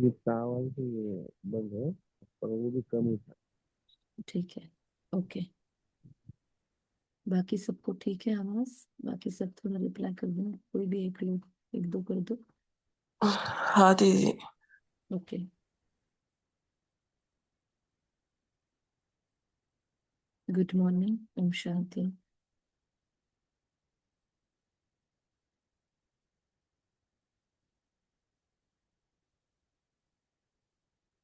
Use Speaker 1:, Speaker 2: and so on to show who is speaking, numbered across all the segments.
Speaker 1: लिखता आवाज तो ये बंद है, पर वो भी कम ही था।
Speaker 2: ठीक है। ओके। बाकी सबको ठीक है आवाज? बाकी सब थोड़ा रिप्लाई कर देना, कोई भी एक लोग, एक दो कर दो।
Speaker 3: हाँ दीदी।
Speaker 2: Okay. Good morning, Om Shanti.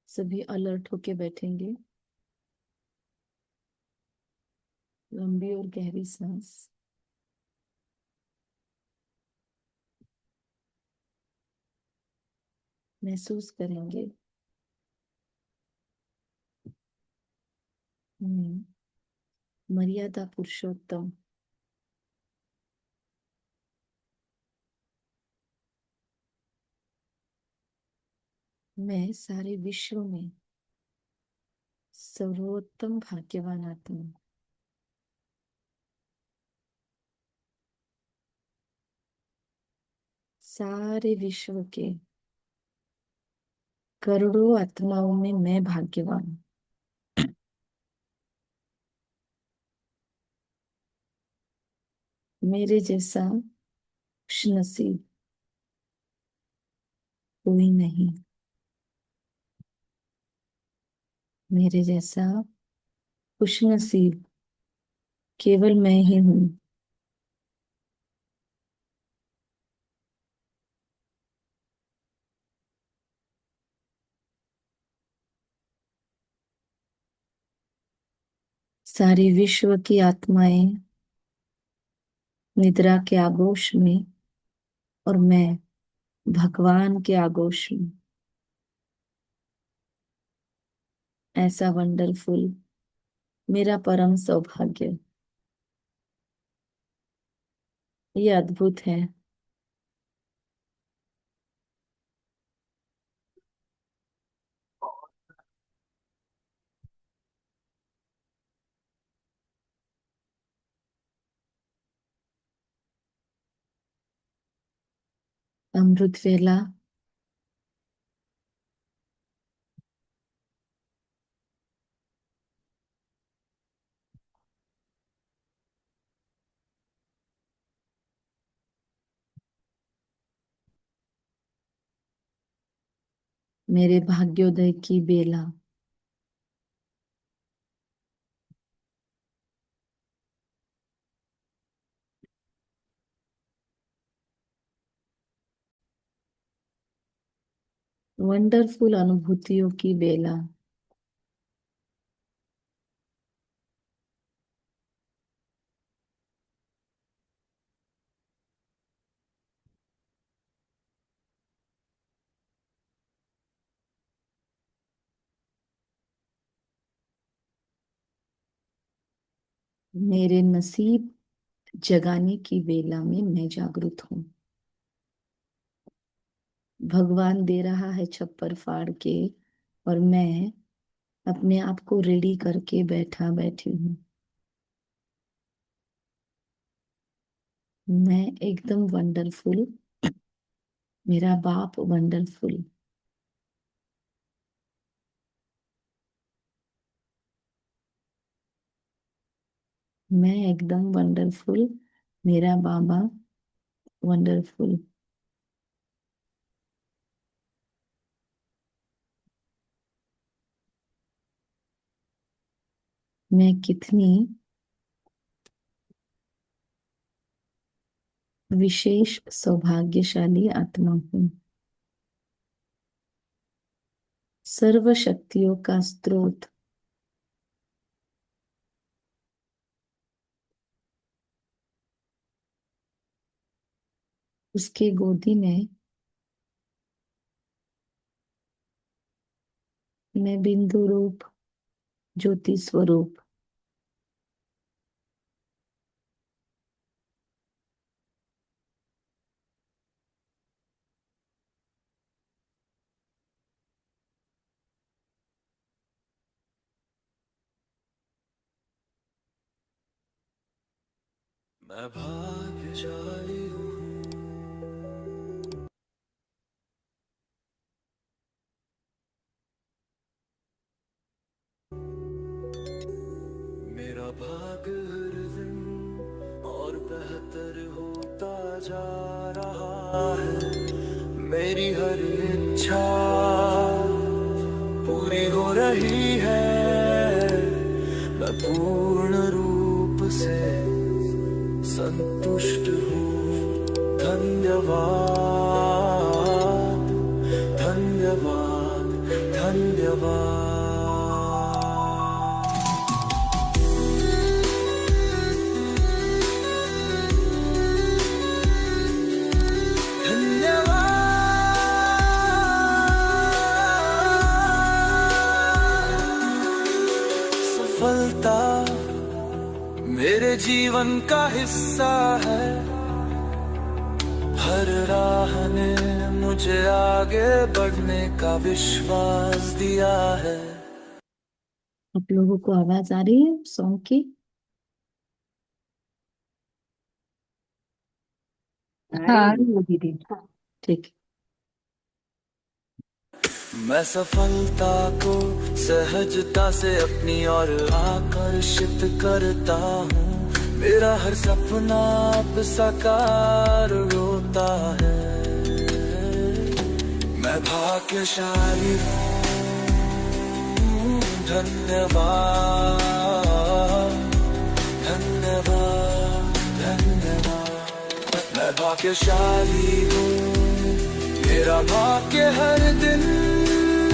Speaker 2: सभी अलर्ट होके बैठेंगे। लंबी और गहरी सांस। महसूस करेंगे। मर्यादा पुरुषोत्तम मैं सारे विश्व में सर्वोत्तम भाग्यवान आत्मा, सारे विश्व के करोड़ों आत्माओं में मैं भाग्यवान। मेरे जैसा खुशनसीब कोई नहीं। मेरे जैसा खुशनसीब केवल मैं ही हूँ। सारी विश्व की आत्माएं निद्रा के आगोश में, और मैं भगवान के आगोश में। ऐसा वंडरफुल मेरा परम सौभाग्य। ये अद्भुत है। अमृत वेला मेरे भाग्योदय की बेला। वंडरफुल अनुभूतियों की बेला। मेरे नसीब जगाने की बेला में मैं जागृत हूँ। भगवान दे रहा है छप्पर फाड़ के, और मैं अपने आप को रेडी करके बैठी हूँ। मैं एकदम वंडरफुल। मेरा बाप वंडरफुल। मैं एकदम वंडरफुल। मेरा बाबा वंडरफुल। मैं कितनी विशेष सौभाग्यशाली आत्मा हूँ। सर्व शक्तियों का स्रोत, उसके गोदी में मैं बिंदु रूप ज्योति स्वरूप।
Speaker 4: मैं भाग्यशाली हूँ। भाग हर दिन और बेहतर होता जा रहा है। मेरी हर इच्छा पूरी हो रही है। मैं पूर्ण रूप से संतुष्ट हूँ। धन्यवाद, धन्यवाद, धन्यवाद। सफलता मेरे जीवन का हिस्सा है। हर राह ने मुझे आगे बढ़ने का विश्वास दिया है।
Speaker 2: आप लोगों को आवाज आ रही है सॉन्ग की?
Speaker 5: हाँ दीदी।
Speaker 2: ठीक।
Speaker 4: मैं सफलता को सहजता से अपनी ओर आकर्षित करता हूँ। मेरा हर सपना अब साकार होता है। मैं भाग्यशाली हूँ। धन्यवाद, धन्यवाद, धन्यवाद। मैं भाग्यशाली हूँ। मेरा भाग्य हर दिन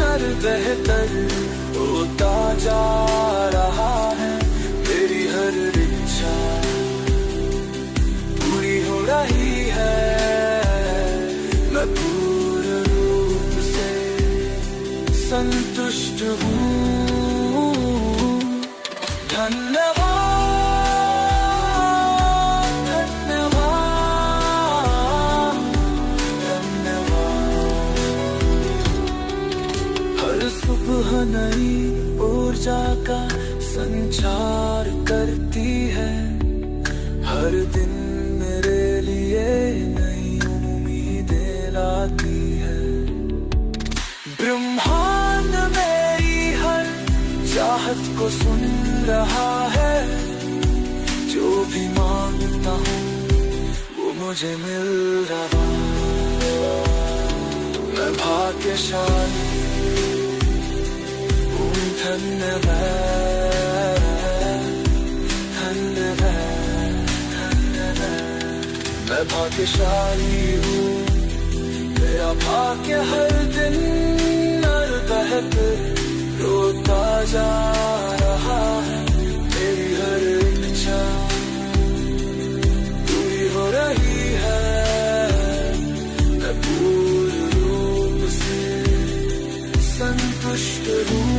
Speaker 4: हर बेहतर होता जा रहा है। मेरी हर इच्छा पूरी हो रही है। मैं पूर्ण रूप से संतुष्ट हूँ। धन्यवाद, सुबह नई ऊर्जा का संचार करती है। हर दिन मेरे लिए नई उम्मीदें लाती है। ब्रह्मांड मेरी हर चाहत को सुन रहा है। जो भी मांगता हूँ वो मुझे मिल रहा। मैं भाग्यशाली। धन्यवाद, धन्यवाद, धन्यवाद। मैं भाग्यशाली हूँ। मेरा भाग्य हर दिन हर बेहतर होता जा रहा है। मेरी हर इच्छा पूरी हो रही है। मैं पूर्ण रूप से संतुष्ट हूँ।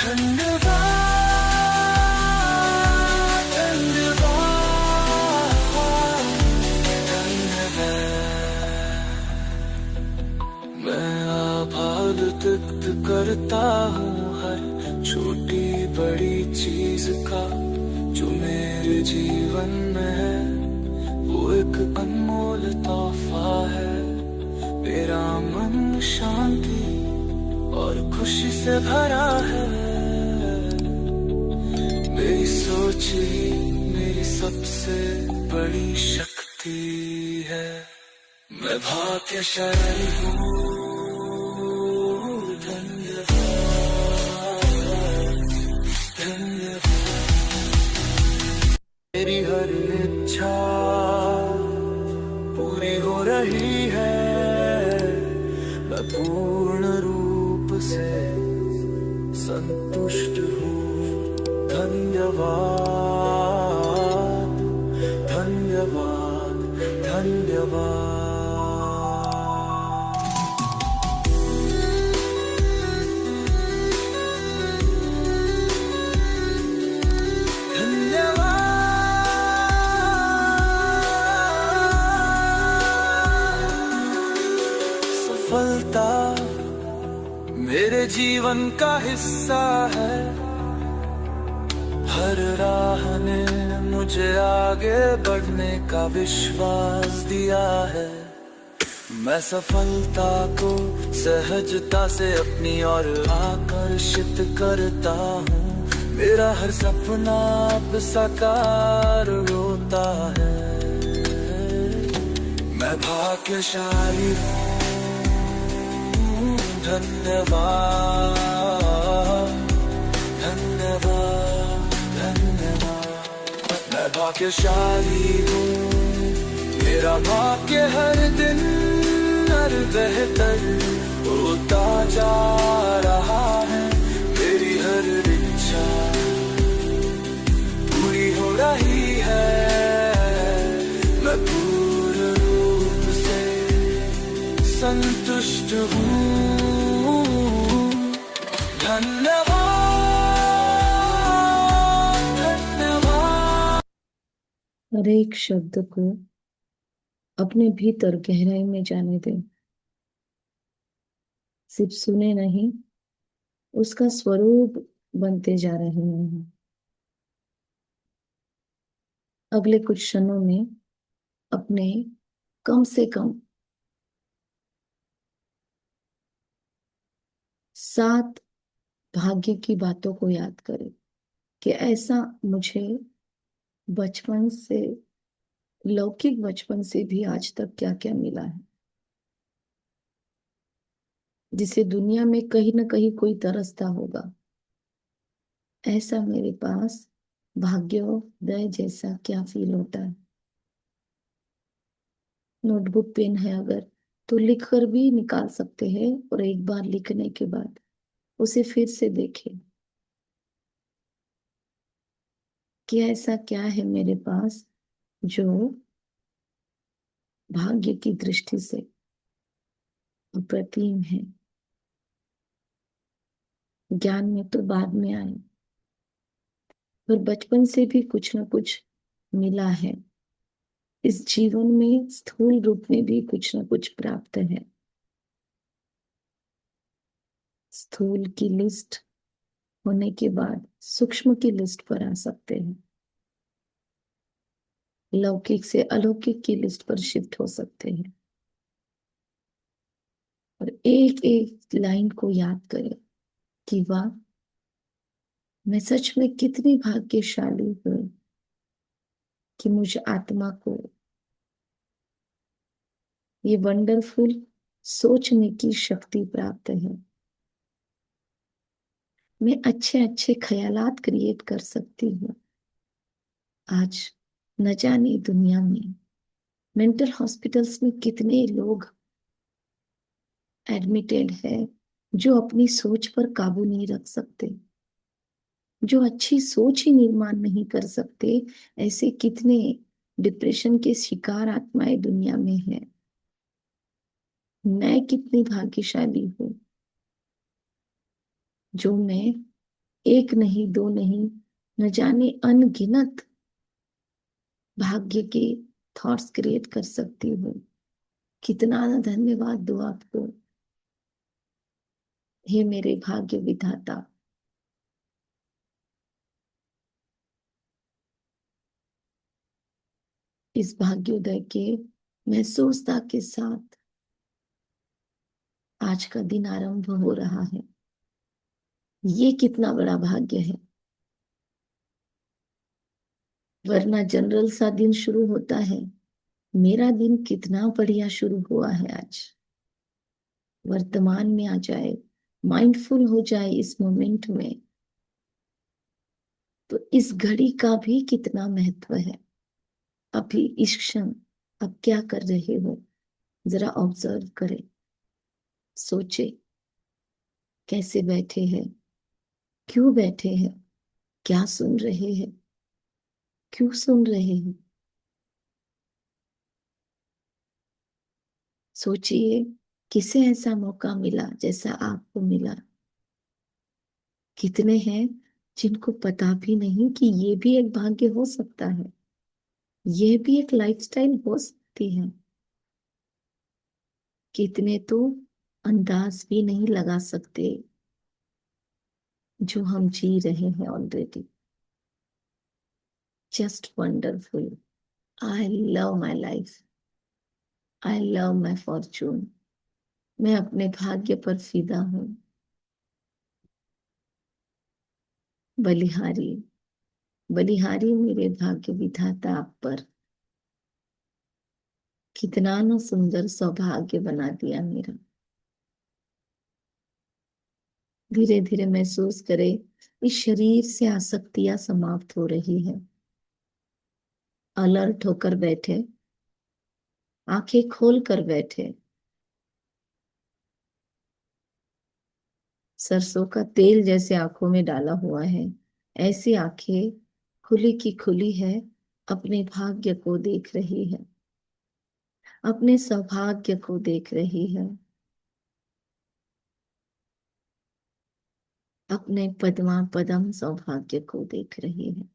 Speaker 4: धन्यवाद, धन्यवाद, धन्यवाद। मैं आभार व्यक्त करता हूँ हर छोटी बड़ी चीज का जो मेरे जीवन में है। वो एक अनमोल तोहफा है। मेरा मन शांति और खुशी से भरा है। मेरी सोच ही मेरी सबसे बड़ी शक्ति है। मैं भाग्यशाली हूँ। धन्यवाद, धन्यवाद। मेरी हर इच्छा पूरी हो रही है। मैं पूर्ण रूप से संतुष्ट हूँ। धन्यवाद, धन्यवाद, धन्यवाद। सफलता मेरे जीवन का हिस्सा है। हर राह ने मुझे आगे बढ़ने का विश्वास दिया है। मैं सफलता को सहजता से अपनी ओर आकर्षित करता हूँ। मेरा हर सपना अब साकार होता है। मैं भाग्यशाली हूँ, धन्यवाद धन्यवाद धन्यवाद। मैं भाग्यशाली हूँ, मेरा भाग्य हर दिन हर बेहतर होता जा रहा है। मेरी हर इच्छा पूरी हो रही है। मैं पूर्ण रूप से संतुष्ट हूँ। धन्यवाद धन्यवाद।
Speaker 2: हर एक शब्द को अपने भीतर गहराई में जाने दें। सिर्फ सुने नहीं, उसका स्वरूप बनते जा रहे हैं। अगले कुछ क्षणों में अपने कम से कम 7 भाग्य की बातों को याद करें कि ऐसा मुझे बचपन से, लौकिक बचपन से भी आज तक क्या क्या मिला है, जिसे दुनिया में कहीं ना कहीं कोई तरसता होगा। ऐसा मेरे पास भाग्योदय जैसा क्या फील होता है। नोटबुक पेन है अगर, तो लिख कर भी निकाल सकते हैं और एक बार लिखने के बाद उसे फिर से देखें कि ऐसा क्या है मेरे पास जो भाग्य की दृष्टि से अप्रतिम है। ज्ञान में तो बाद में आए, पर बचपन से भी कुछ ना कुछ मिला है। इस जीवन में स्थूल रूप में भी कुछ ना कुछ प्राप्त है। स्थूल की लिस्ट होने के बाद सूक्ष्म की लिस्ट पर आ सकते हैं। लौकिक से अलौकिक की लिस्ट पर शिफ्ट हो सकते हैं। और एक एक लाइन को याद करें कि वाह, मैं सच में कितनी भाग्यशाली हूं कि मुझ आत्मा को ये वंडरफुल सोचने की शक्ति प्राप्त है। मैं अच्छे अच्छे ख्यालात क्रिएट कर सकती हूँ। आज न जाने दुनिया में मेंटल हॉस्पिटल्स में कितने लोग एडमिटेड है जो अपनी सोच पर काबू नहीं रख सकते, जो अच्छी सोच ही निर्माण नहीं कर सकते। ऐसे कितने डिप्रेशन के शिकार आत्माएं दुनिया में है। मैं कितनी भाग्यशाली हूँ जो मैं एक नहीं, दो नहीं, न जाने अनगिनत भाग्य के थॉट्स क्रिएट कर सकती हूँ। कितना धन्यवाद दो आपको, हे मेरे भाग्य विधाता। इस भाग्योदय के महसूसता के साथ आज का दिन आरंभ हो रहा है। ये कितना बड़ा भाग्य है, वरना जनरल सा दिन शुरू होता है। मेरा दिन कितना बढ़िया शुरू हुआ है आज। वर्तमान में आ जाए, माइंडफुल हो जाए इस मोमेंट में, तो इस घड़ी का भी कितना महत्व है। अभी इस क्षण अब क्या कर रहे हो, जरा ऑब्जर्व करें। सोचे कैसे बैठे हैं, क्यों बैठे हैं, क्या सुन रहे हैं, क्यों सुन रहे हैं। सोचिए किसे ऐसा मौका मिला जैसा आपको मिला। कितने हैं जिनको पता भी नहीं कि ये भी एक भाग्य हो सकता है, ये भी एक लाइफस्टाइल हो सकती है। कितने तो अंदाज भी नहीं लगा सकते जो हम जी रहे हैं already. Just wonderful. I love my life, I love my Fortune. मैं अपने भाग्य पर फिदा हूं। बलिहारी, बलिहारी मेरे भाग्य विधाता आप पर, कितना न सुंदर सौभाग्य बना दिया मेरा। धीरे धीरे महसूस करे इस शरीर से आसक्तियां समाप्त हो रही है। अलर्ट होकर बैठे, आंखें खोल कर बैठे। सरसों का तेल जैसे आंखों में डाला हुआ है, ऐसी आंखें खुली की खुली है, अपने भाग्य को देख रही है, अपने सौभाग्य को देख रही है, अपने पद्मा पदम सौभाग्य को देख रही है।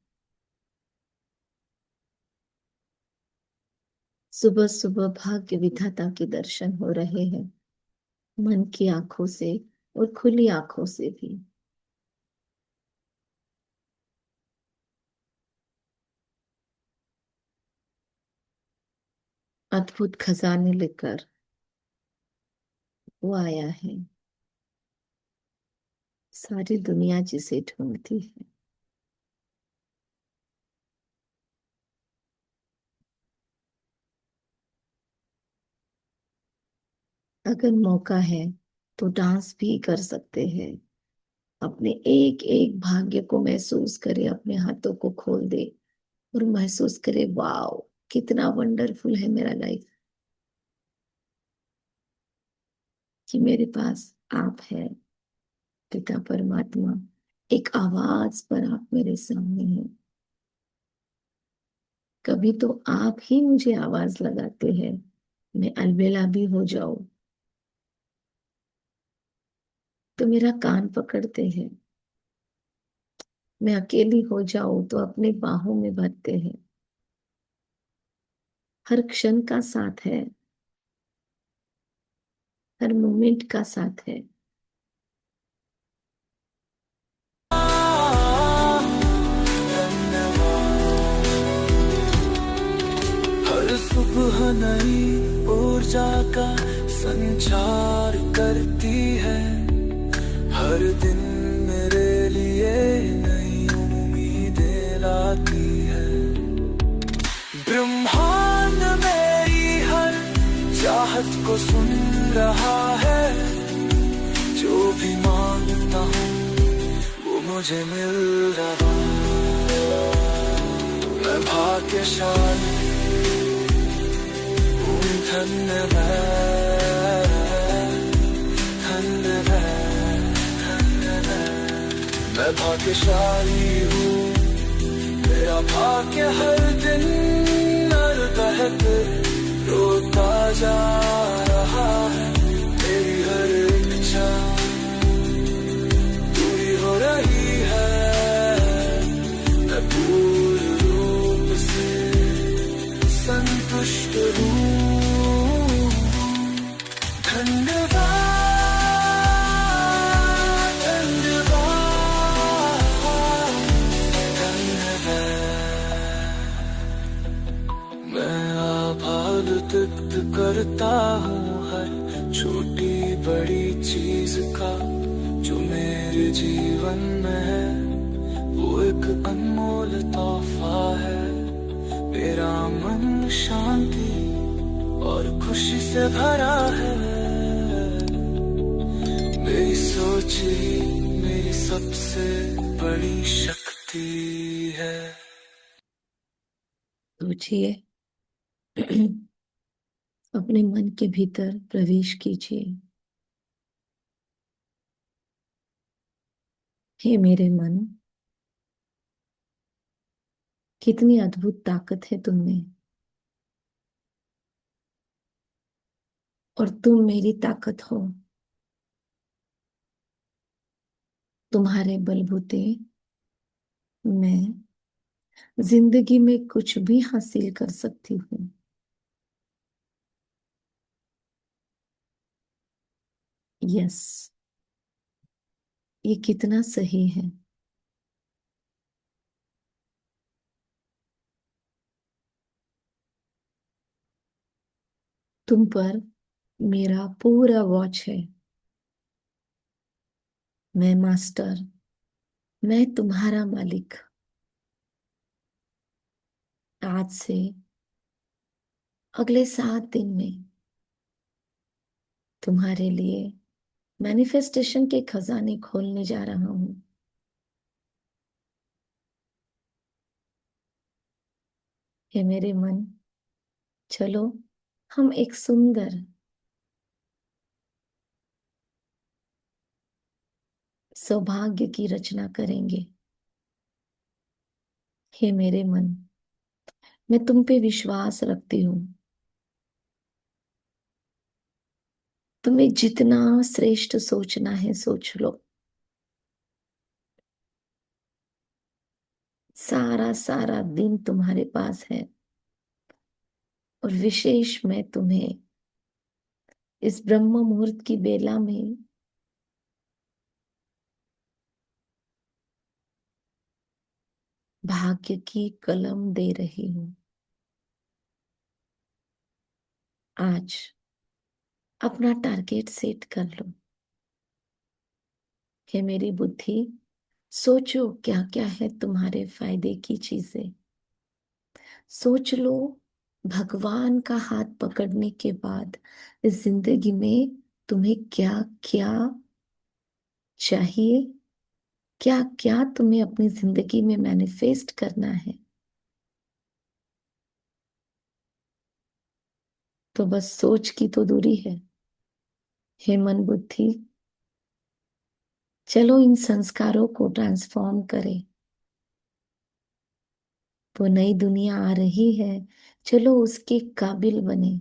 Speaker 2: सुबह सुबह भाग्य विधाता के दर्शन हो रहे हैं, मन की आंखों से और खुली आंखों से भी। अद्भुत खजाने लेकर वो आया है, सारी दुनिया जिसे ढूंढती है। अगर मौका है तो डांस भी कर सकते हैं। अपने एक एक भाग्य को महसूस करे, अपने हाथों को खोल दे और महसूस करे, वाओ कितना वंडरफुल है मेरा लाइफ, कि मेरे पास आप है, पिता परमात्मा। एक आवाज पर आप मेरे सामने हैं। कभी तो आप ही मुझे आवाज लगाते हैं, मैं अलबेला भी हो जाऊं तो मेरा कान पकड़ते हैं, मैं अकेली हो जाऊं तो अपने बाहों में भरते हैं। हर क्षण का साथ है, हर मोमेंट का साथ है।
Speaker 4: हर सुबह नई ऊर्जा का संचार करती है, हर दिन मेरे लिए नई उम्मीदें लाती है। ब्रह्मांड मेरी हर चाहत को सुन रहा है, जो भी मांगता हूँ वो मुझे मिल रहा। मैं भाग्यशाली हूँ, धन्यवाद धन्यवाद धन्यवाद। मैं भाग्यशाली हूँ, मेरा भाग्य हर दिन हर बहकर रोता जा रहा है। मेरी हर इच्छा पूरी हो रही है, मैं पूर्ण रूप से संतुष्ट हूँ। धन्यवाद व्यक्त करता हूँ हर छोटी बड़ी चीज का जो मेरे जीवन में है, वो एक अनमोल तोहफा है। मेरा मन शांति और खुशी से भरा है, मेरी सोच ही मेरी सबसे बड़ी शक्ति है।
Speaker 2: सोचिए, अपने मन के भीतर प्रवेश कीजिए। हे मेरे मन, कितनी अद्भुत ताकत है तुम में, और तुम मेरी ताकत हो। तुम्हारे बलबूते मैं जिंदगी में कुछ भी हासिल कर सकती हूँ। यस, ये कितना सही है। तुम पर मेरा पूरा वॉच है। मैं मास्टर, मैं तुम्हारा मालिक आज से अगले 7 दिन में तुम्हारे लिए मैनिफेस्टेशन के खजाने खोलने जा रहा हूं। हे मेरे मन, चलो हम एक सुंदर सौभाग्य की रचना करेंगे। हे मेरे मन, मैं तुम पे विश्वास रखती हूँ। तुम्हें जितना श्रेष्ठ सोचना है सोच लो। सारा सारा दिन तुम्हारे पास है, और विशेष मैं तुम्हें इस ब्रह्म मुहूर्त की बेला में भाग्य की कलम दे रही हूं। आज अपना टारगेट सेट कर लो। हे मेरी बुद्धि, सोचो क्या क्या है तुम्हारे फायदे की चीजें। सोच लो, भगवान का हाथ पकड़ने के बाद इस जिंदगी में तुम्हें क्या क्या चाहिए, क्या क्या तुम्हें अपनी जिंदगी में मैनिफेस्ट करना है। तो बस सोच की तो दूरी है। हे मन बुद्धि, चलो इन संस्कारों को ट्रांसफॉर्म करें। वो नई दुनिया आ रही है, चलो उसके काबिल बने।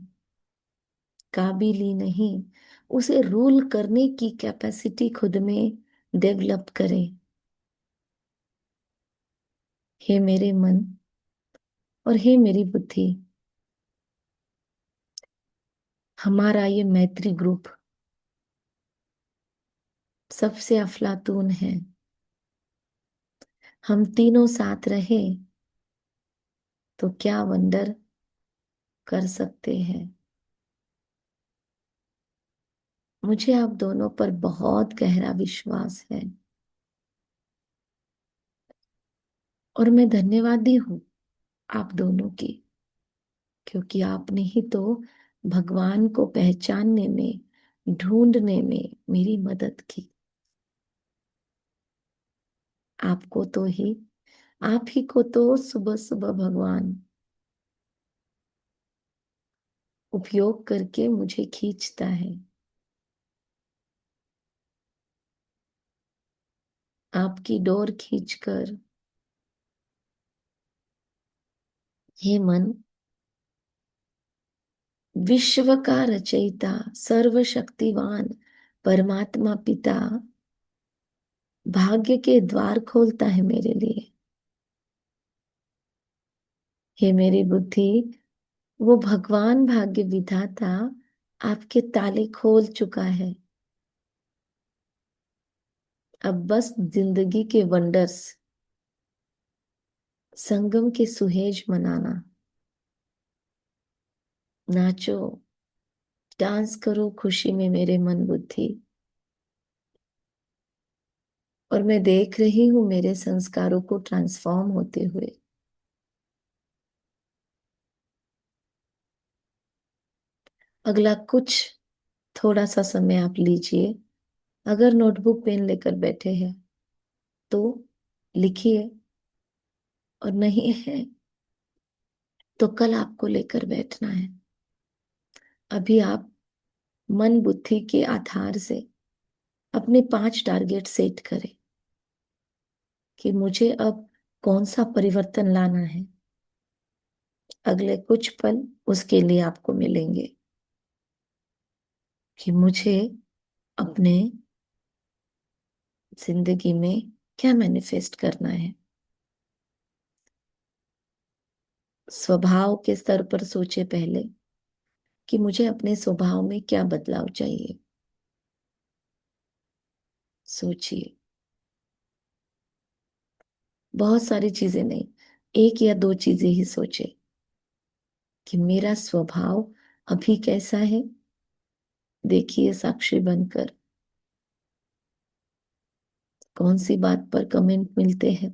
Speaker 2: काबिल ही नहीं, उसे रूल करने की कैपेसिटी खुद में डेवलप करें। हे मेरे मन और हे मेरी बुद्धि, हमारा ये मैत्री ग्रुप सबसे अफलातून है। हम तीनों साथ रहे तो क्या वंडर कर सकते हैं। मुझे आप दोनों पर बहुत गहरा विश्वास है, और मैं धन्यवादी हूं आप दोनों की, क्योंकि आपने ही तो भगवान को पहचानने में, ढूंढने में मेरी मदद की। आपको तो ही आप ही को तो सुबह सुबह भगवान उपयोग करके मुझे खींचता है। आपकी डोर खींचकर हे मन, विश्व का रचयिता सर्वशक्तिवान परमात्मा पिता भाग्य के द्वार खोलता है मेरे लिए। हे मेरी बुद्धि, वो भगवान भाग्य विधाता आपके ताले खोल चुका है। अब बस जिंदगी के वंडर्स, संगम के सुहेज मनाना। नाचो, डांस करो खुशी में मेरे मन बुद्धि। और मैं देख रही हूं मेरे संस्कारों को ट्रांसफॉर्म होते हुए। अगला कुछ थोड़ा सा समय आप लीजिए। अगर नोटबुक पेन लेकर बैठे हैं तो लिखिए, और नहीं है तो कल आपको लेकर बैठना है। अभी आप मन बुद्धि के आधार से अपने 5 टारगेट सेट करें कि मुझे अब कौन सा परिवर्तन लाना है। अगले कुछ पल उसके लिए आपको मिलेंगे कि मुझे अपने जिंदगी में क्या मैनिफेस्ट करना है। स्वभाव के स्तर पर सोचे पहले कि मुझे अपने स्वभाव में क्या बदलाव चाहिए। सोचिए, बहुत सारी चीजें नहीं, 1 या 2 चीजें ही सोचे कि मेरा स्वभाव अभी कैसा है। देखिए साक्षी बनकर, कौन सी बात पर कमेंट मिलते हैं,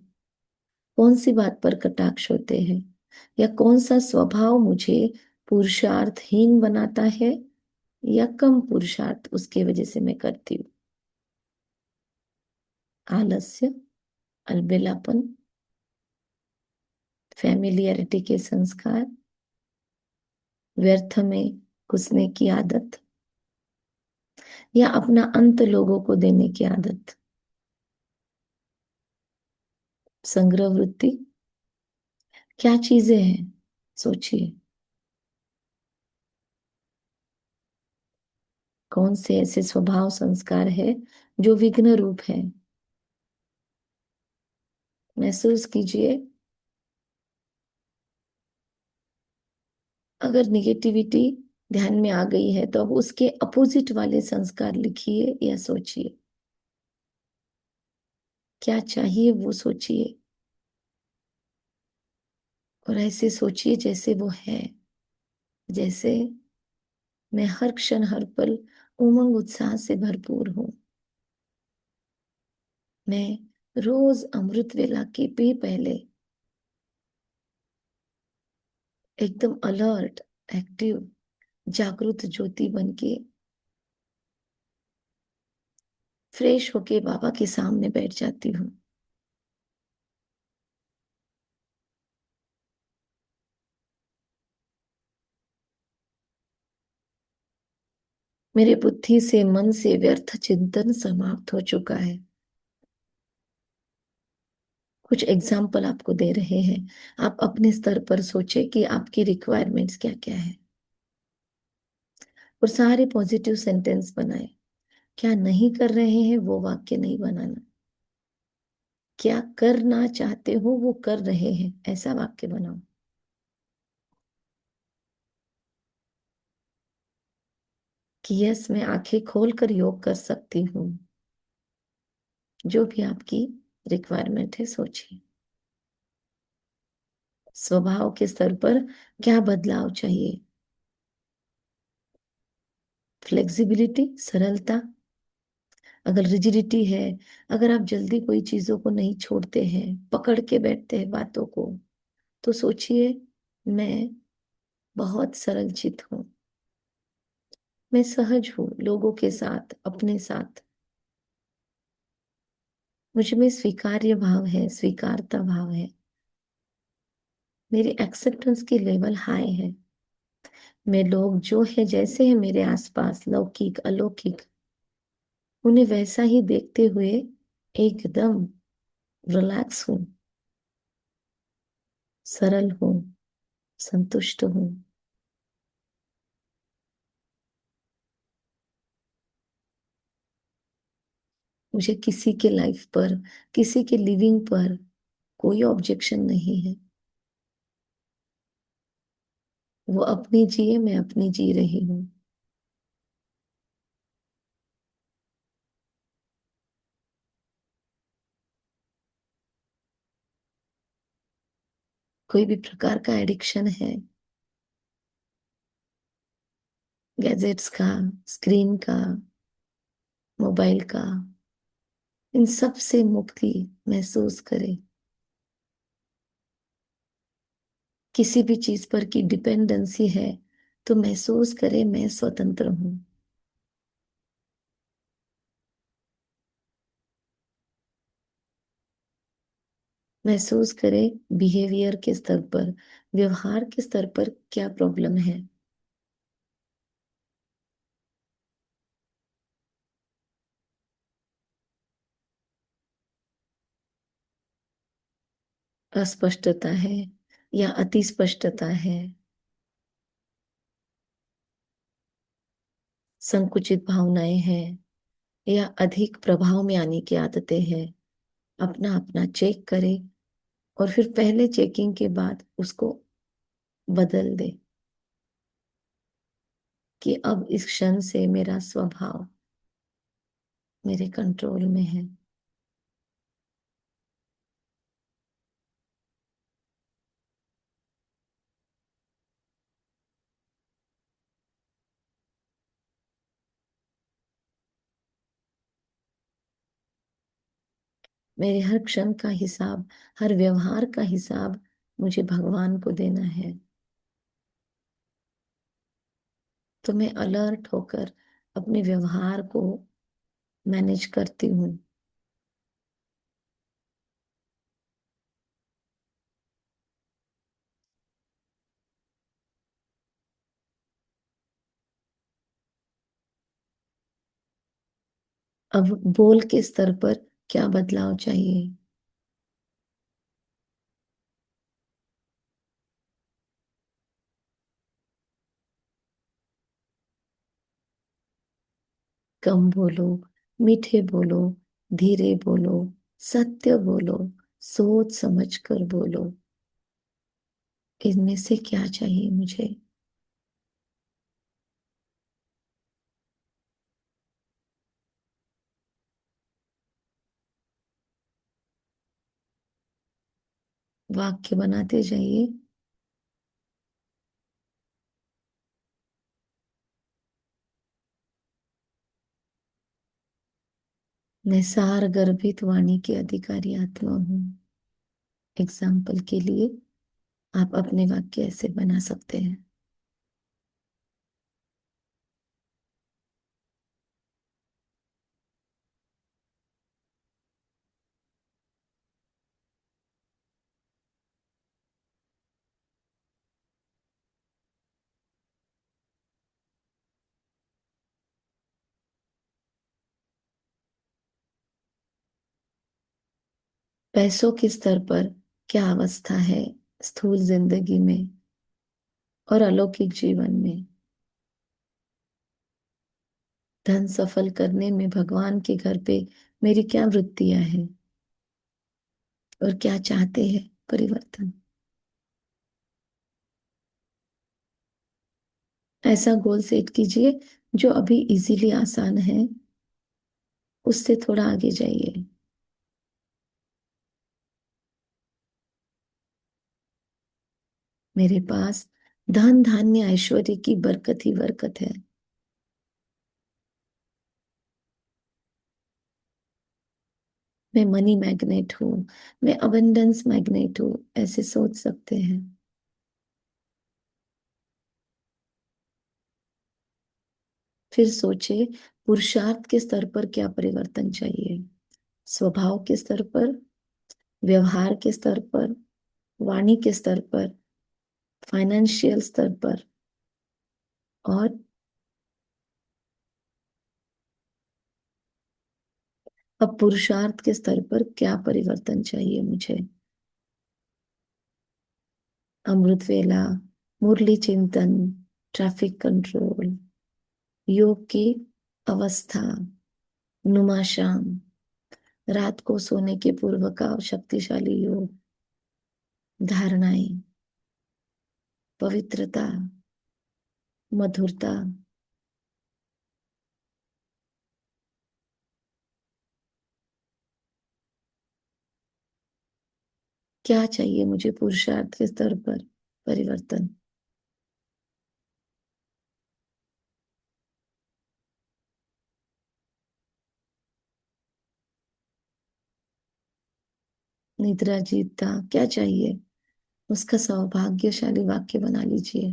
Speaker 2: कौन सी बात पर कटाक्ष होते हैं, या कौन सा स्वभाव मुझे पुरुषार्थहीन बनाता है या कम पुरुषार्थ उसके वजह से मैं करती हूँ। आलस्य, अलबेलापन, फैमिलियरिटी के संस्कार, व्यर्थ में घुसने की आदत, या अपना अंत लोगों को देने की आदत। संग्रह वृत्ति क्या चीजें हैं, सोचिए। कौन से ऐसे स्वभाव संस्कार है जो विघ्न रूप है। महसूस कीजिए। अगर निगेटिविटी ध्यान में आ गई है तो अब उसके अपोजिट वाले संस्कार लिखिए या सोचिए। क्या चाहिए वो सोचिए, और ऐसे सोचिए जैसे वो है। जैसे मैं हर क्षण हर पल उमंग उत्साह से भरपूर हूं। मैं रोज अमृत वेला के भी पहले एकदम अलर्ट, एक्टिव, जागृत ज्योति बन के फ्रेश होके बाबा के सामने बैठ जाती हूँ। मेरे बुद्धि से, मन से व्यर्थ चिंतन समाप्त हो चुका है। कुछ एग्जाम्पल आपको दे रहे हैं, आप अपने स्तर पर सोचे कि आपकी रिक्वायरमेंट्स क्या क्या है, और सारे पॉजिटिव सेंटेंस बनाए। क्या नहीं कर रहे हैं वो वाक्य नहीं बनाना, क्या करना चाहते हो वो कर रहे हैं ऐसा वाक्य बनाओ। कि यस, मैं आंखें खोलकर योग कर सकती हूँ। जो भी आपकी रिक्वायरमेंट है सोचिए। स्वभाव के स्तर पर क्या बदलाव चाहिए। फ्लेक्सिबिलिटी, सरलता। अगर रिजिडिटी है, अगर आप जल्दी कोई चीजों को नहीं छोड़ते हैं, पकड़ के बैठते हैं बातों को, तो सोचिए मैं बहुत सरल चित हूं। मैं सहज हूं लोगों के साथ, अपने साथ। मुझ में स्वीकार्य भाव है, स्वीकारता भाव है। मेरी एक्सेप्टेंस की लेवल हाई है। मैं लोग जो है, जैसे है मेरे आसपास, लौकिक अलौकिक, उन्हें वैसा ही देखते हुए एकदम रिलैक्स हूं, सरल हूं, संतुष्ट हूं। मुझे किसी के लाइफ पर, किसी के लिविंग पर कोई ऑब्जेक्शन नहीं है। वो अपनी जिए, मैं अपनी जी रही हूं। कोई भी प्रकार का एडिक्शन है, गैजेट्स का, स्क्रीन का, मोबाइल का, इन सब से मुक्ति महसूस करें। किसी भी चीज पर की डिपेंडेंसी है तो महसूस करें मैं स्वतंत्र हूं। महसूस करें बिहेवियर के स्तर पर, व्यवहार के स्तर पर क्या प्रॉब्लम है। अस्पष्टता है या अति स्पष्टता है, संकुचित भावनाएं हैं या अधिक प्रभाव में आने की आदतें हैं। अपना अपना चेक करें, और फिर पहले चेकिंग के बाद उसको बदल दे कि अब इस क्षण से मेरा स्वभाव मेरे कंट्रोल में है। मेरे हर क्षण का हिसाब, हर व्यवहार का हिसाब मुझे भगवान को देना है। तो मैं अलर्ट होकर अपने व्यवहार को मैनेज करती हूँ। अब बोल के स्तर पर क्या बदलाव चाहिए? कम बोलो, मीठे बोलो, धीरे बोलो, सत्य बोलो, सोच समझ कर बोलो। इनमें से क्या चाहिए मुझे? वाक्य बनाते जाइए। मैं सार गर्भित वाणी की अधिकारी आत्मा हूँ। एग्जाम्पल के लिए आप अपने वाक्य ऐसे बना सकते हैं। पैसों के स्तर पर क्या अवस्था है स्थूल जिंदगी में और अलौकिक जीवन में? धन सफल करने में भगवान के घर पे मेरी क्या वृत्तियां हैं और क्या चाहते हैं परिवर्तन? ऐसा गोल सेट कीजिए जो अभी इजीली आसान है, उससे थोड़ा आगे जाइए। मेरे पास धन धान्य ऐश्वर्य की बरकत ही बरकत है। मैं मनी मैग्नेट हूँ, मैं अबंडेंस मैग्नेट हूँ, ऐसे सोच सकते हैं। फिर सोचे पुरुषार्थ के स्तर पर क्या परिवर्तन चाहिए? स्वभाव के स्तर पर, व्यवहार के स्तर पर, वाणी के स्तर पर, फाइनेंशियल स्तर पर, और अब पुरुषार्थ के स्तर पर क्या परिवर्तन चाहिए मुझे? अमृत वेला, मुरली चिंतन, ट्रैफिक कंट्रोल, योग की अवस्था, नुमा शाम, रात को सोने के पूर्व का शक्तिशाली योग, धारणाएं, पवित्रता, मधुरता। क्या चाहिए मुझे पुरुषार्थ के स्तर पर परिवर्तन? निद्रा जीतता क्या चाहिए? उसका सौभाग्यशाली वाक्य बना लीजिए।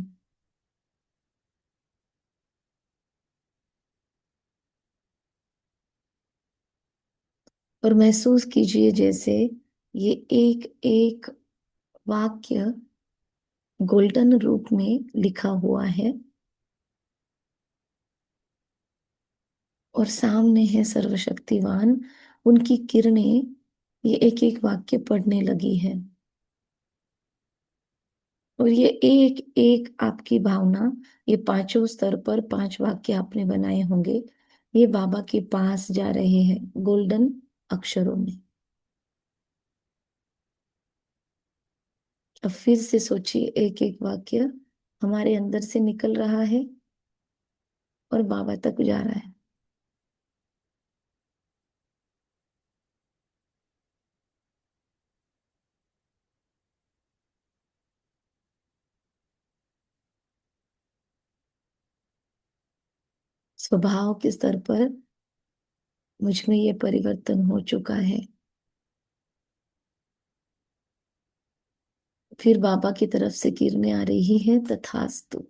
Speaker 2: और महसूस कीजिए जैसे ये एक एक वाक्य गोल्डन रूप में लिखा हुआ है और सामने है सर्वशक्तिवान, उनकी किरणें ये एक एक वाक्य पढ़ने लगी है। और ये एक एक आपकी भावना, ये पांचों स्तर पर पांच वाक्य आपने बनाए होंगे, ये बाबा के पास जा रहे हैं गोल्डन अक्षरों में। अब फिर से सोचिए एक एक वाक्य हमारे अंदर से निकल रहा है और बाबा तक जा रहा है। स्वभाव के स्तर पर मुझ में ये परिवर्तन हो चुका है। फिर बाबा की तरफ से किरणें आ रही है, तथास्तु।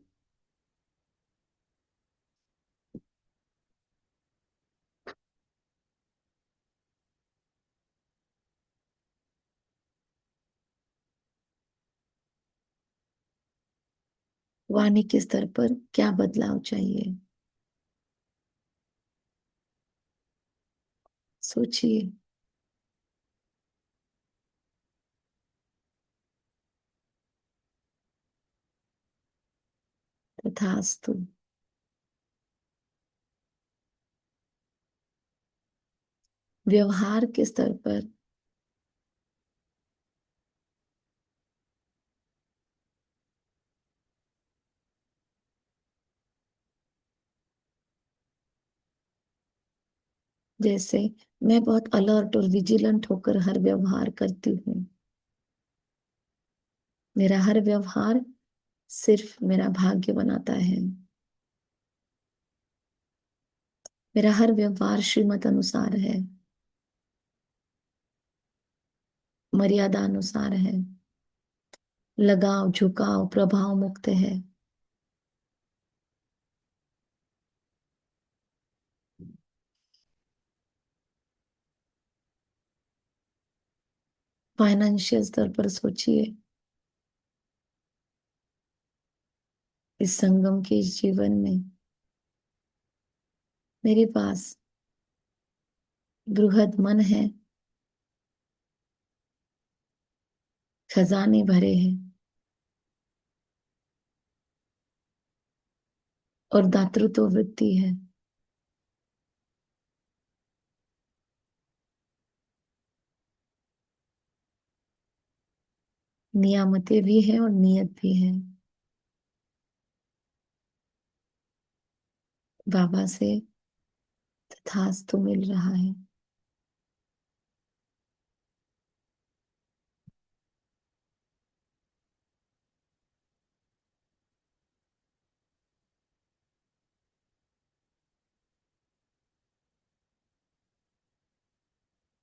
Speaker 2: वाणी के स्तर पर क्या बदलाव चाहिए, सोचिए। तथास्तु। व्यवहार के स्तर पर जैसे मैं बहुत अलर्ट और विजिलेंट होकर हर व्यवहार करती हूँ। मेरा हर व्यवहार सिर्फ मेरा भाग्य बनाता है। मेरा हर व्यवहार श्रीमत अनुसार है, मर्यादा अनुसार है, लगाव झुकाव प्रभाव मुक्त है। फाइनेंशियल स्तर पर सोचिए, इस संगम के इस जीवन में मेरे पास बृहद मन है, खजाने भरे हैं और दातृत्व वृत्ति है। नियामतें भी है और नियत भी है। बाबा से तथास्तु मिल रहा है।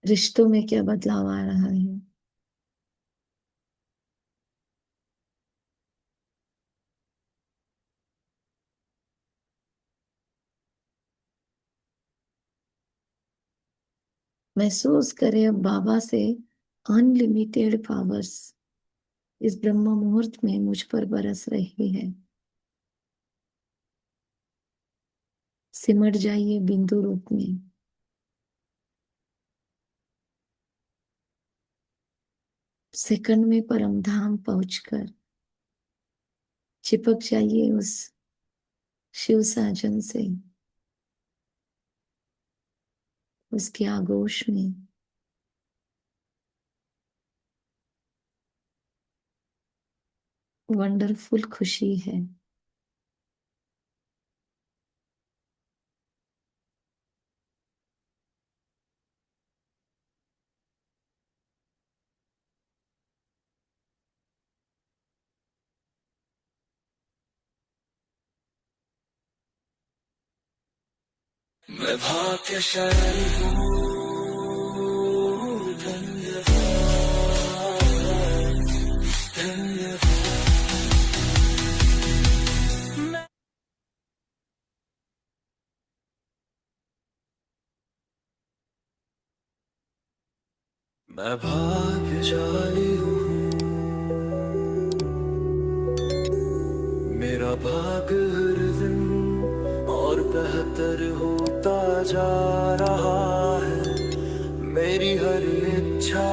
Speaker 2: रिश्तों में क्या बदलाव आ रहा है, महसूस करें। अब बाबा से अनलिमिटेड पावर्स इस ब्रह्म मुहूर्त में मुझ पर बरस रही है। सिमट जाइए बिंदु रूप में। सेकंड में परम धाम पहुंचकर चिपक जाइए उस शिव साजन से, उसके आगोश में। वंडरफुल खुशी है।
Speaker 4: मैं भाग्यशाली हूँ, धन्यवाद, धन्यवाद। मैं भाग्यशाली हूँ, मेरा भाग्य हर दिन और बेहतर होता जा रहा है। मेरी हर इच्छा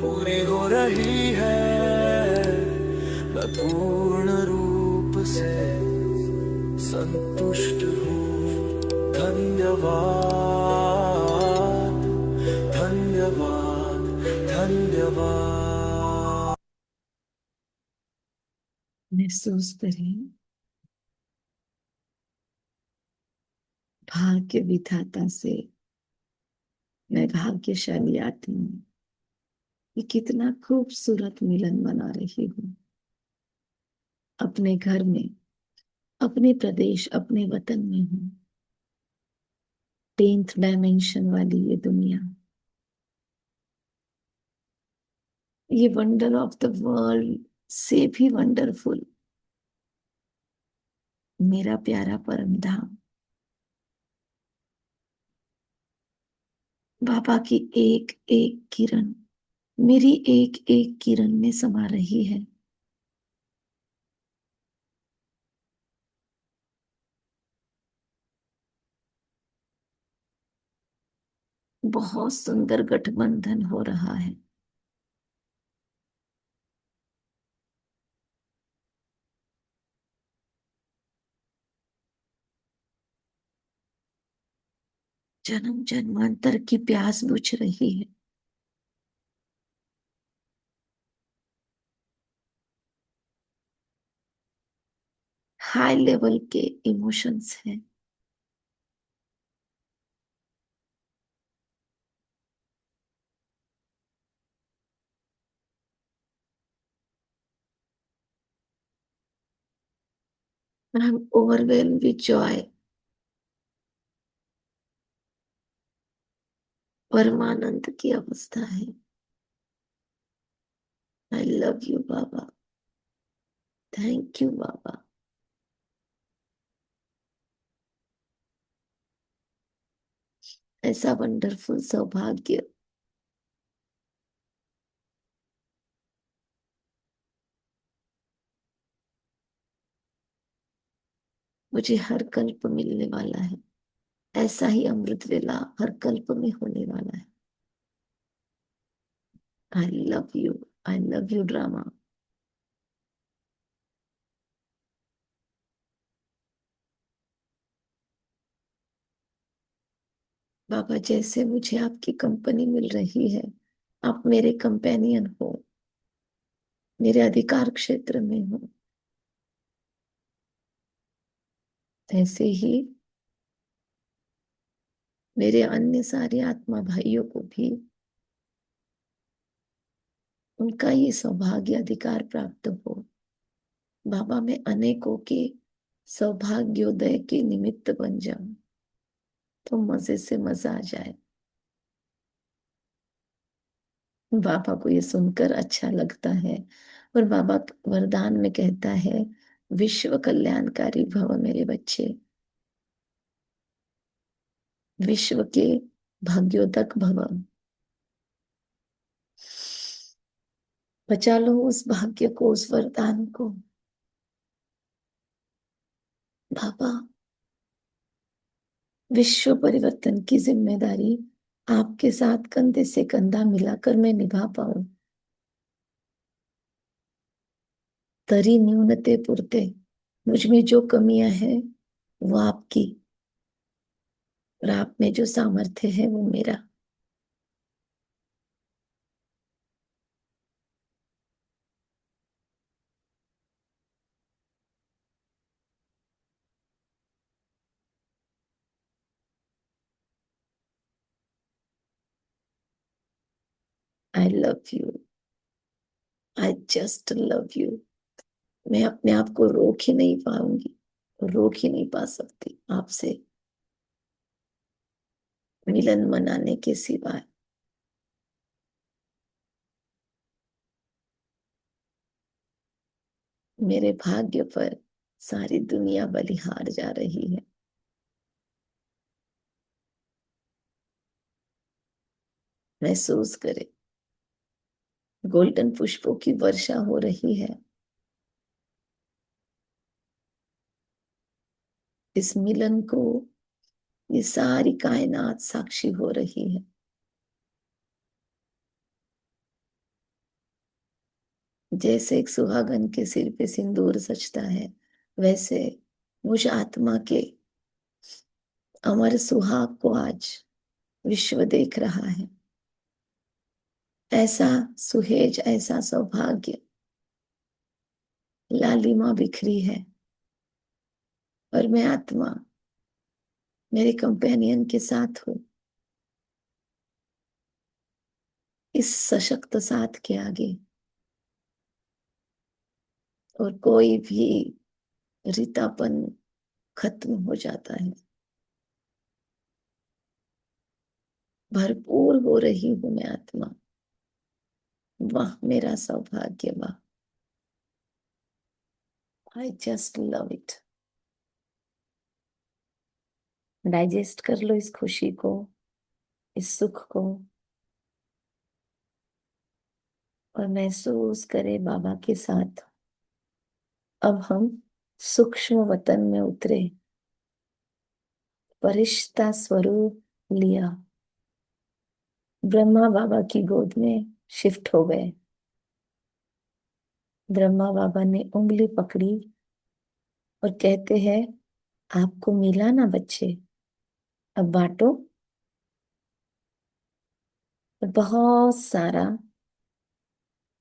Speaker 4: पूरी हो रही है। मैं पूर्ण रूप से संतुष्ट हूँ। धन्यवाद, धन्यवाद, धन्यवाद।
Speaker 2: महसूस करें भाग्य विधाता से मैं भाग्यशाली आती हूँ। ये कितना खूबसूरत मिलन बना रही हूँ अपने घर में, अपने प्रदेश, अपने वतन में हूँ। 10th डायमेंशन वाली ये दुनिया, ये वंडर ऑफ द वर्ल्ड से भी वंडरफुल मेरा प्यारा परम धाम, बाबा की एक एक किरण मेरी एक एक किरण में समा रही है। बहुत सुंदर गठबंधन हो रहा है। जन्म जन्मांतर की प्यास बुझ रही है। हाई लेवल के इमोशंस हैं। I am overwhelmed with joy. परमानंद की अवस्था है। आई लव यू बाबा। थैंक यू बाबा। ऐसा वंडरफुल सौभाग्य मुझे हर कल्प मिलने वाला है। ऐसा ही अमृत वेला हर कल्प में होने वाला है। I love you. I love you drama. बाबा, जैसे मुझे आपकी कंपनी मिल रही है, आप मेरे कंपेनियन हो, मेरे अधिकार क्षेत्र में हो, ऐसे ही मेरे अन्य सारे आत्मा भाइयों को भी उनका ये सौभाग्य अधिकार प्राप्त हो। बाबा, मैं अनेकों के सौभाग्योदय के निमित्त बन जाऊं तो मजे से मजा आ जाए। बाबा को ये सुनकर अच्छा लगता है और बाबा वरदान में कहता है, विश्व कल्याणकारी भव मेरे बच्चे, विश्व के भाग्योदक भव। बचा लो उस भाग्य को, उस वरदान को। बाबा, विश्व परिवर्तन की जिम्मेदारी आपके साथ कंधे से कंधा मिलाकर मैं निभा पाऊं। तरी न्यूनते पुरते, मुझ में जो कमियां हैं वो आपकी, और आप में जो सामर्थ्य है वो मेरा। आई love you. I just love you. मैं अपने आप को रोक ही नहीं पाऊंगी, रोक ही नहीं पा सकती आपसे मिलन मनाने के सिवाय। मेरे भाग्य पर सारी दुनिया बलिहार जा रही है। महसूस करे, गोल्डन पुष्पों की वर्षा हो रही है। इस मिलन को ये सारी कायनात साक्षी हो रही है। जैसे एक सुहागन के सिर पे सिंदूर सजता है, वैसे मुझ आत्मा के अमर सुहाग को आज विश्व देख रहा है। ऐसा सुहेज, ऐसा सौभाग्य, लालिमा बिखरी है, और मैं आत्मा मेरे कंपेनियन के साथ हूं। इस सशक्त साथ के आगे और कोई भी रितापन खत्म हो जाता है। भरपूर हो रही हूं मैं आत्मा। वाह मेरा सौभाग्य, वाह, I just love it. Digest कर लो इस खुशी को, इस सुख को, और महसूस करे बाबा के साथ अब हम सूक्ष्म वतन में उतरे, फरिश्ता स्वरूप लिया, ब्रह्मा बाबा की गोद में शिफ्ट हो गए। ब्रह्मा बाबा ने उंगली पकड़ी और कहते हैं, आपको मिला ना बच्चे, अब बांटो। और बहुत सारा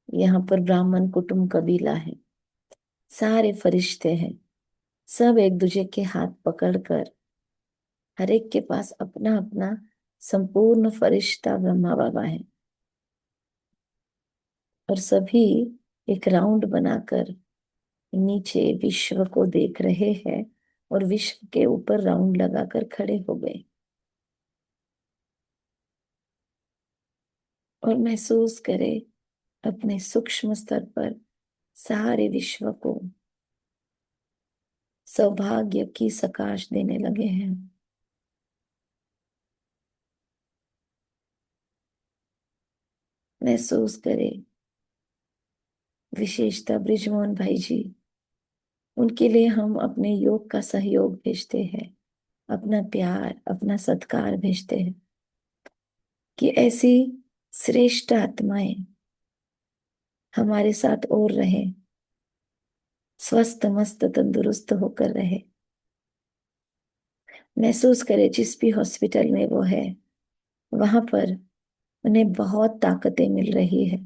Speaker 2: यहाँ पर ब्राह्मण कुटुंब कबीला है, सारे फरिश्ते हैं, सब एक दूसरे के हाथ पकड़कर, हर एक के पास अपना अपना संपूर्ण फरिश्ता ब्रह्मा बाबा है, और सभी एक राउंड बनाकर नीचे विश्व को देख रहे हैं और विश्व के ऊपर राउंड लगाकर खड़े हो गए और महसूस करे अपने सूक्ष्म स्तर पर सारे विश्व को सौभाग्य की सकाश देने लगे हैं। महसूस करे विशेषता ब्रिजमोहन भाई जी, उनके लिए हम अपने योग का सहयोग भेजते हैं, अपना प्यार, अपना सत्कार भेजते हैं कि ऐसी श्रेष्ठ आत्माएं हमारे साथ और रहे, स्वस्थ मस्त तंदुरुस्त होकर रहे। महसूस करे जिस भी हॉस्पिटल में वो है वहां पर उन्हें बहुत ताकतें मिल रही है।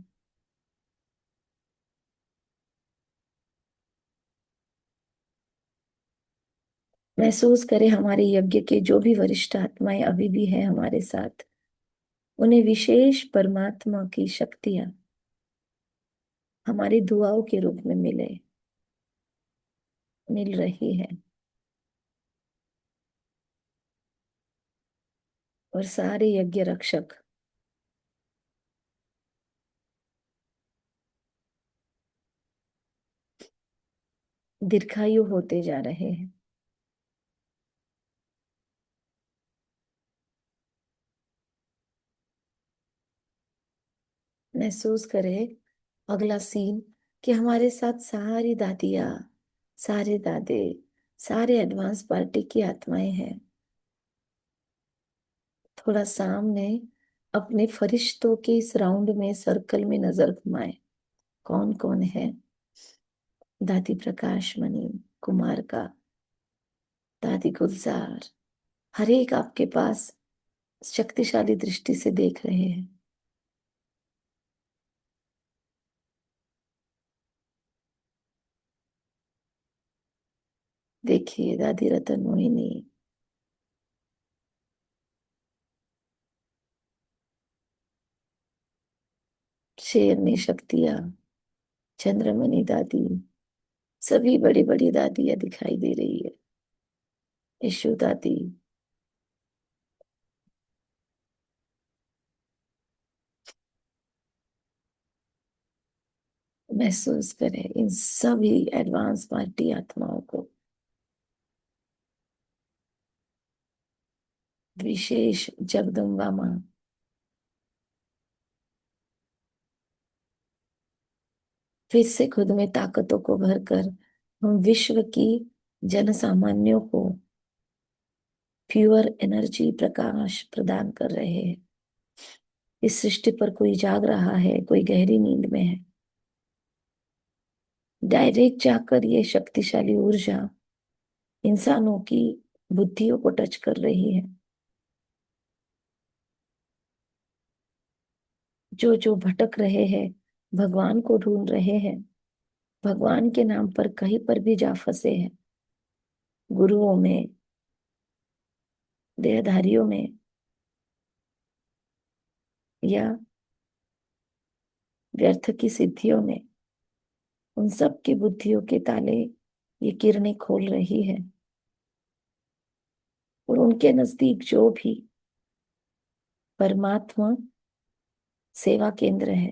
Speaker 2: महसूस करे हमारे यज्ञ के जो भी वरिष्ठ आत्माएं अभी भी हैं हमारे साथ, उन्हें विशेष परमात्मा की शक्तियां हमारी दुआओं के रूप में मिल रही है। और सारे यज्ञ रक्षक दीर्घायु होते जा रहे हैं। महसूस करे अगला सीन कि हमारे साथ सारी दादियाँ, सारे दादे, सारे एडवांस पार्टी की आत्माएं हैं। थोड़ा सामने अपने फरिश्तों के इस राउंड में सर्कल में नजर घुमाए, कौन कौन है। दादी प्रकाश मणि कुमार का, दादी गुलजार, हर एक आपके पास शक्तिशाली दृष्टि से देख रहे हैं। देखिए दादी रतन मोहिनी, शेरनी शक्तियां, चंद्रमणि दादी, सभी बड़ी बड़ी दादियां दिखाई दे रही है। यशु दादी, महसूस करें इन सभी एडवांस पार्टी आत्माओं को। विशेष जगदम्बा माँ, फिर से खुद में ताकतों को भरकर हम विश्व की जन सामान्यों को प्योर एनर्जी प्रकाश प्रदान कर रहे हैं। इस सृष्टि पर कोई जाग रहा है, कोई गहरी नींद में है, डायरेक्ट जाकर ये शक्तिशाली ऊर्जा इंसानों की बुद्धियों को टच कर रही है। जो जो भटक रहे हैं, भगवान को ढूंढ रहे हैं, भगवान के नाम पर कहीं पर भी जा फंसे हैं, गुरुओं में, देहधारियों में, या व्यर्थ की सिद्धियों में, उन सब की बुद्धियों के ताले ये किरणें खोल रही है। और उनके नजदीक जो भी परमात्मा सेवा केंद्र है,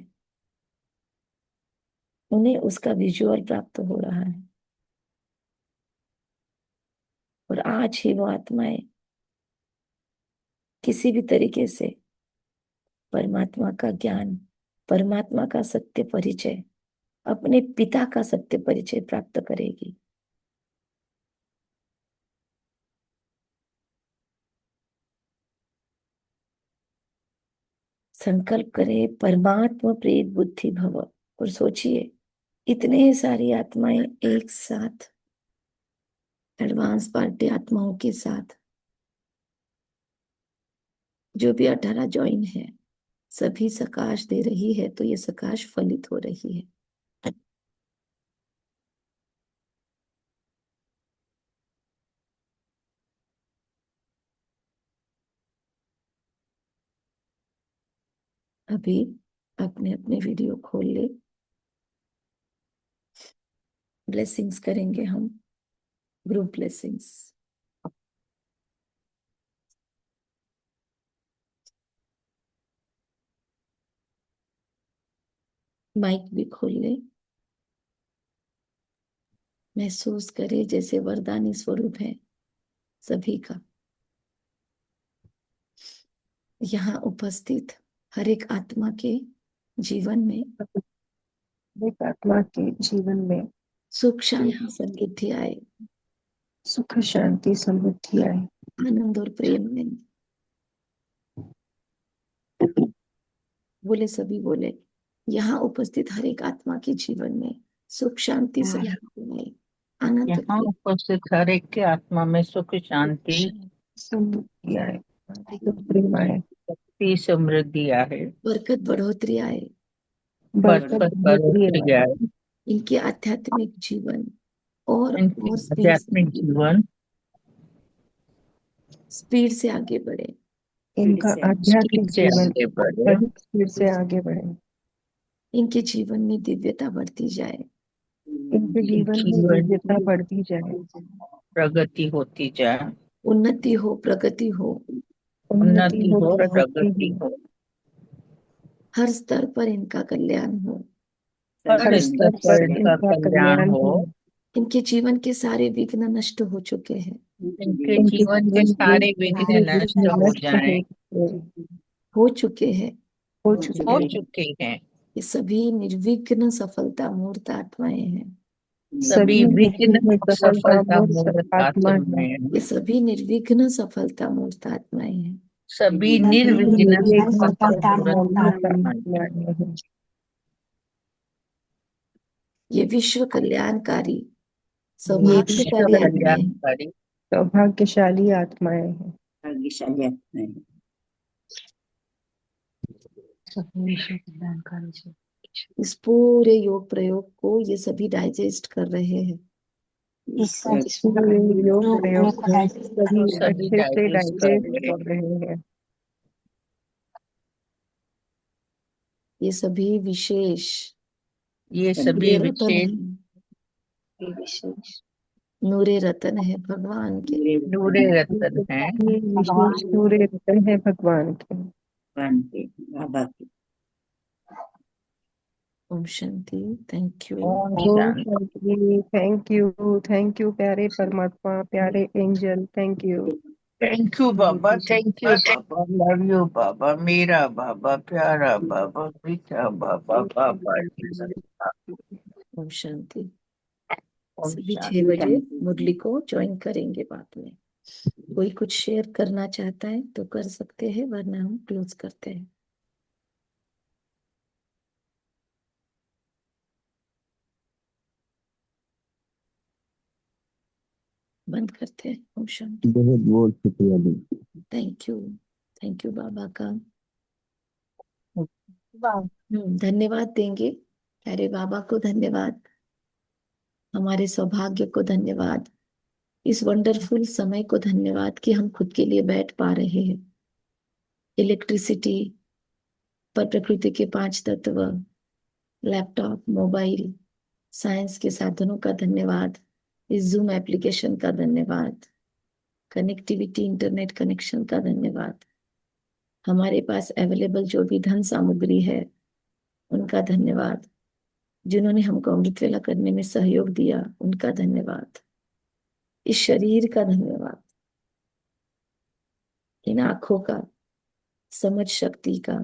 Speaker 2: उन्हें उसका विजुअल प्राप्त हो रहा है और आज ही वो आत्माएं किसी भी तरीके से परमात्मा का ज्ञान, परमात्मा का सत्य परिचय, अपने पिता का सत्य परिचय प्राप्त करेगी। संकल्प करे परमात्मा प्रेत बुद्धि भव और सोचिए इतने सारी आत्माएं एक साथ, एडवांस पार्टी आत्माओं के साथ, जो भी 18 ज्वाइन है, सभी सकाश दे रही है, तो ये सकाश फलित हो रही है। अभी अपने अपने वीडियो खोल ले, ब्लेसिंग्स करेंगे हम, ग्रुप ब्लेसिंग्स। माइक भी खोल ले, महसूस करे जैसे वरदानी स्वरूप है सभी का। यहाँ उपस्थित हर एक आत्मा के जीवन में
Speaker 5: एक आत्मा के जीवन में
Speaker 2: सुख शांति समृद्धि आए,
Speaker 5: सुख शांति समृद्धि आए,
Speaker 2: आनंद और प्रेम में। बोले, सभी बोले, यहाँ उपस्थित हर एक आत्मा के जीवन में सुख शांति समृद्धि आए, आनंद और
Speaker 6: यहाँ
Speaker 2: प्रेम।
Speaker 6: उपस्थित हर एक के आत्मा में सुख शांति
Speaker 5: समृद्धि आए, प्रेम आए,
Speaker 6: शक्ति समृद्धि आए,
Speaker 2: बरकत बढ़ोतरी आए,
Speaker 6: बरकत बढ़ोतरी आए,
Speaker 2: इनके आध्यात्मिक जीवन और
Speaker 6: इनके आध्यात्मिक जीवन
Speaker 2: स्पीड से आगे बढ़े,
Speaker 5: इनका आध्यात्मिक
Speaker 6: से
Speaker 5: जीवन
Speaker 6: आगे बढ़े,
Speaker 5: अधिक स्पीड से आगे बढ़े,
Speaker 2: इनके जीवन में दिव्यता बढ़ती जाए,
Speaker 5: इनके जीवन में दिव्यता बढ़ती जाए,
Speaker 6: प्रगति होती जाए,
Speaker 2: उन्नति हो, प्रगति हो,
Speaker 6: उन्नति हो, प्रगति हो,
Speaker 2: हर स्तर पर इनका कल्याण हो,
Speaker 6: हर स्तर पर इनका कल्याण हो।
Speaker 2: इनके जीवन के सारे विघ्न नष्ट हो चुके हैं,
Speaker 6: इनके जीवन के सारे विघ्न नष्ट हो जाएं,
Speaker 2: हो चुके हैं,
Speaker 5: हो
Speaker 6: हो चुके हैं।
Speaker 2: ये सभी निर्विघ्न सफलता मूर्त आत्माएं हैं,
Speaker 6: सभी विघ्न सफलता मूर्त
Speaker 5: आत्मा
Speaker 6: आत्माएं
Speaker 5: है,
Speaker 6: हैं।
Speaker 2: ये सभी निर्विघ्न सफलता मूर्त आत्माएं हैं।
Speaker 6: सभी निर्विघ्न सफलता मूर्त आत्माएं हैं।
Speaker 2: ये विश्व कल्याणकारी
Speaker 6: ये
Speaker 2: सौभाग्यशाली आत्माएं हैं।
Speaker 6: कल्याणकारी
Speaker 5: सौभाग्यशाली आत्माएं हैं।
Speaker 2: इस पूरे योग प्रयोग को ये सभी डाइजेस्ट कर रहे हैं,
Speaker 5: योग प्रयोग को सभी
Speaker 6: सभी
Speaker 5: अच्छे से
Speaker 6: डाइजेस्ट
Speaker 5: डाइजेस्ट कर रहे हैं।
Speaker 2: ये सभी विशेष
Speaker 6: ये सभी
Speaker 2: रतन
Speaker 6: विशेष
Speaker 2: हैं, नूरे रतन है भगवान के,
Speaker 6: नूरे रतन हैं।
Speaker 5: ये विशेष नूरे रतन है भगवान के।
Speaker 2: ओम शांति। Thank you.
Speaker 6: ओम
Speaker 5: ओम
Speaker 6: शांति।
Speaker 5: शांति। थैंक यू प्यारे परमात्मा, प्यारे angel, thank you.
Speaker 6: Thank you बाबा, थैंक यू बाबा, लव यू बाबा, मेरा बाबा, प्यारा बाबा, मीठा बाबा, बाबा।
Speaker 2: ओम शांति।
Speaker 6: ओम
Speaker 2: सभी 6
Speaker 6: शांति।
Speaker 2: बजे मुरली को ज्वाइन करेंगे बाद में। कोई कुछ शेयर करना चाहता है तो कर सकते हैं, वरना हम क्लोज करते हैं। बंद करते हैं। ओम शांति।
Speaker 1: बहुत बहुत शुक्रिया दी।
Speaker 2: थैंक यू बाबा का धन्यवाद देंगे। प्यारे बाबा को धन्यवाद, हमारे सौभाग्य को धन्यवाद, इस वंडरफुल समय को धन्यवाद कि हम खुद के लिए बैठ पा रहे हैं। इलेक्ट्रिसिटी पर प्रकृति के 5 तत्व, लैपटॉप, मोबाइल, साइंस के साधनों का धन्यवाद, इस जूम एप्लीकेशन का धन्यवाद, कनेक्टिविटी इंटरनेट कनेक्शन का धन्यवाद, हमारे पास अवेलेबल जो भी धन सामग्री है उनका धन्यवाद, जिन्होंने हमको अमृत वेला करने में सहयोग दिया, उनका धन्यवाद। इस शरीर का धन्यवाद, इन आंखों का, समझ शक्ति का,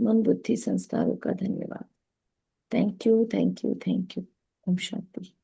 Speaker 2: मन बुद्धि संस्कारों का धन्यवाद। Thank you, thank you, thank you. ओम शांति।